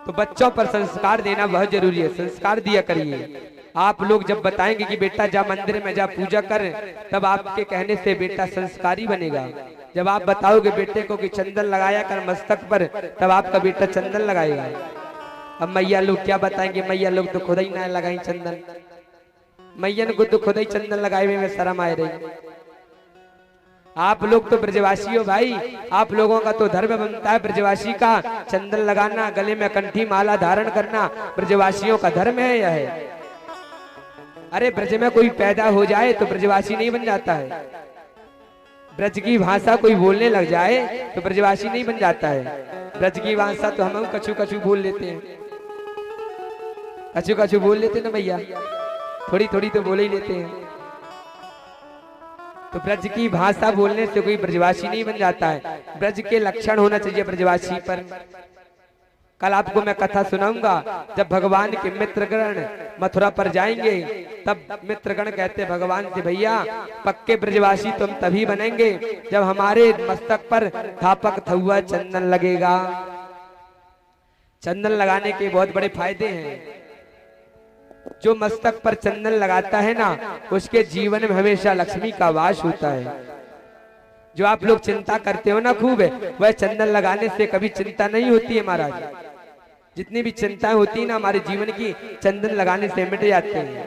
तो बच्चों पर संस्कार देना बहुत जरूरी है, संस्कार दिया करिए। आप लोग जब बताएंगे कि बेटा जा मंदिर में जा पूजा कर, तब आपके कहने से बेटा संस्कारी बनेगा। जब आप बताओगे बेटे को कि चंदन लगाया कर मस्तक पर, तब आपका बेटा चंदन लगाएगा। अब मैया लोग क्या बताएंगे, मैया लोग तो खुद ही ना लगाई चंदन, मैयन को तो खुद ही चंदन लगाए हुए में शर्म आ रही। आप लोग तो ब्रजवासी हो भाई, आप लोगों का तो धर्म बनता है ब्रजवासी का चंदन लगाना, गले में कंठी माला धारण करना ब्रजवासियों का धर्म है। यह है, अरे ब्रज में कोई पैदा हो जाए तो ब्रजवासी नहीं बन जाता है। ब्रज की भाषा कोई बोलने लग जाए तो ब्रजवासी नहीं बन जाता है। ब्रज की भाषा तो हम कछु कछु बोल लेते हैं, कछु कछु बोल लेते ना भैया, थोड़ी थोड़ी तो बोल ही लेते हैं। तो ब्रज की भाषा बोलने से कोई ब्रजवासी नहीं बन जाता है। ब्रज के लक्षण होना चाहिए ब्रजवासी पर। कल आपको मैं कथा सुनाऊंगा, जब भगवान के मित्रगण मथुरा पर जाएंगे, तब मित्रगण कहते भगवान से भैया पक्के ब्रजवासी तुम तभी बनेंगे जब हमारे मस्तक पर थापक थुआ चंदन लगेगा। चंदन लगाने के बहुत बड़े फायदे हैं। जो मस्तक पर चंदन लगाता है ना, उसके जीवन में हमेशा लक्ष्मी का वास होता है। जो आप लोग चिंता करते हो ना खूब है, वह चंदन लगाने से कभी चिंता नहीं होती है महाराज। जितनी भी चिंताएं होती है ना हमारे जीवन की, चंदन लगाने से मिट जाते हैं।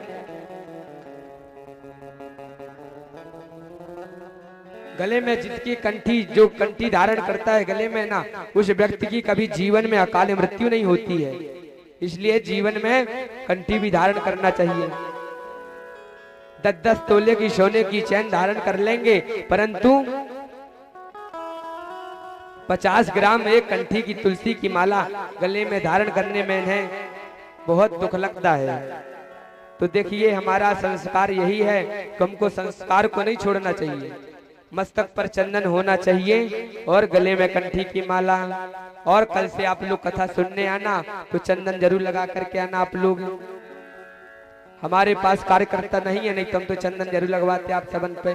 गले में जिसकी कंठी, जो कंठी धारण करता है गले में ना, उस व्यक्ति की कभी जीवन में अकाल मृत्यु नहीं होती है। इसलिए जीवन में कंठी भी धारण करना चाहिए। 10-10 तोले की सोने की चैन धारण कर लेंगे, परंतु 50 ग्राम एक कंठी की तुलसी की माला गले में धारण करने में इन्हें बहुत दुख लगता है। तो देखिए हमारा संस्कार यही है कि हमको संस्कार को नहीं छोड़ना चाहिए। मस्तक पर चंदन होना चाहिए और गले में कंठी की माला। और कल से आप लोग कथा सुनने आना तो चंदन जरूर लगा करके आना। आप लोग, हमारे पास कार्यकर्ता नहीं है, नहीं तो हम तो चंदन जरूर लगवाते आप सबन पे।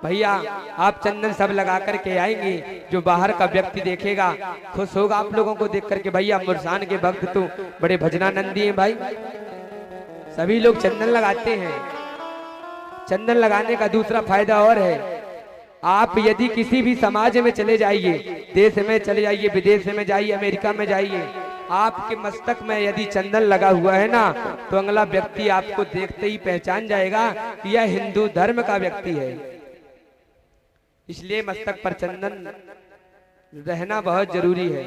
भैया आप चंदन सब लगा करके आएंगे, जो बाहर का व्यक्ति देखेगा खुश होगा आप लोगों को देख करके। भैया मुरसान के भक्त तो बड़े भजनानंदी हैं भाई, सभी लोग चंदन लगाते हैं। चंदन लगाने का दूसरा फायदा और है, आप यदि किसी भी समाज में चले जाइए, देश में चले जाइए, विदेश में जाइए, अमेरिका में जाइए, आपके मस्तक में यदि चंदन लगा हुआ है ना, तो अगला व्यक्ति आपको देखते ही पहचान जाएगा कि यह हिंदू धर्म का व्यक्ति है। इसलिए मस्तक पर चंदन रहना बहुत जरूरी है।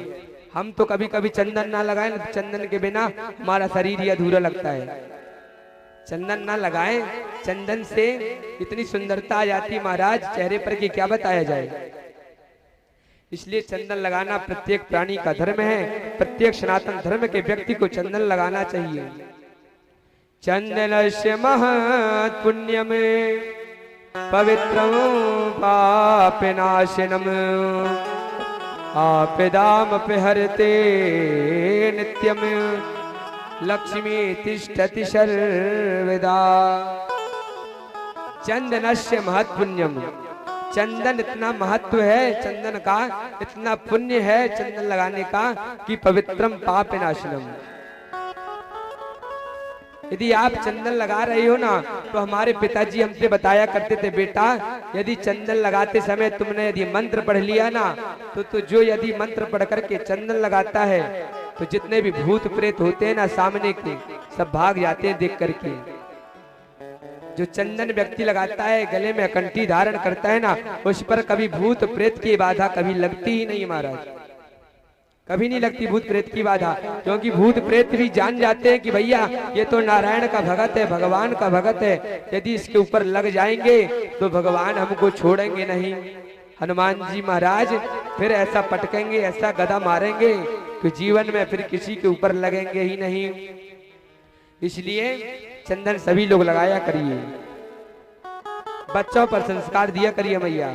हम तो कभी कभी चंदन ना लगाएं, चंदन के बिना हमारा शरीर ही अधूरा लगता है। चंदन ना लगाएं, चंदन से इतनी सुंदरता आ जाती महाराज चेहरे पर कि क्या बताया जाए। इसलिए चंदन लगाना प्रत्येक प्राणी का धर्म है। प्रत्येक सनातन धर्म के व्यक्ति को चंदन लगाना चाहिए। चंदनस्य महत् पुण्यम पवित्रम पापनाशनम आपदामपि हरते नित्यम लक्ष्मी तिष्ठति सर्वदा। चंदनस्य महत् पुण्यम, चंदन इतना महत्व है, चंदन का इतना पुण्य है चंदन लगाने का कि पवित्रम पापनाशनम। यदि आप चंदन लगा रहे हो ना, तो हमारे पिताजी हमसे बताया करते थे बेटा यदि चंदन लगाते समय तुमने यदि मंत्र पढ़ लिया ना, तो जो यदि मंत्र पढ़ करके चंदन लगाता है तो जितने भी भूत प्रेत होते हैं ना सामने के, सब भाग जाते हैं देख करके। जो चंदन व्यक्ति लगाता है, गले में कंठी धारण करता है ना, उस पर कभी भूत प्रेत की बाधा कभी लगती ही नहीं महाराज, कभी नहीं लगती भूत प्रेत की बाधा। क्योंकि भूत प्रेत भी जान जाते हैं कि भैया ये तो नारायण का भगत है, भगवान का भगत है, यदि इसके ऊपर लग जाएंगे तो भगवान हमको छोड़ेंगे नहीं। हनुमान जी महाराज फिर ऐसा पटकेंगे, ऐसा गदा मारेंगे कि जीवन में फिर किसी के ऊपर लगेंगे ही नहीं। इसलिए चंदन सभी लोग लगाया करिए, बच्चों पर संस्कार दिया करिए मैया।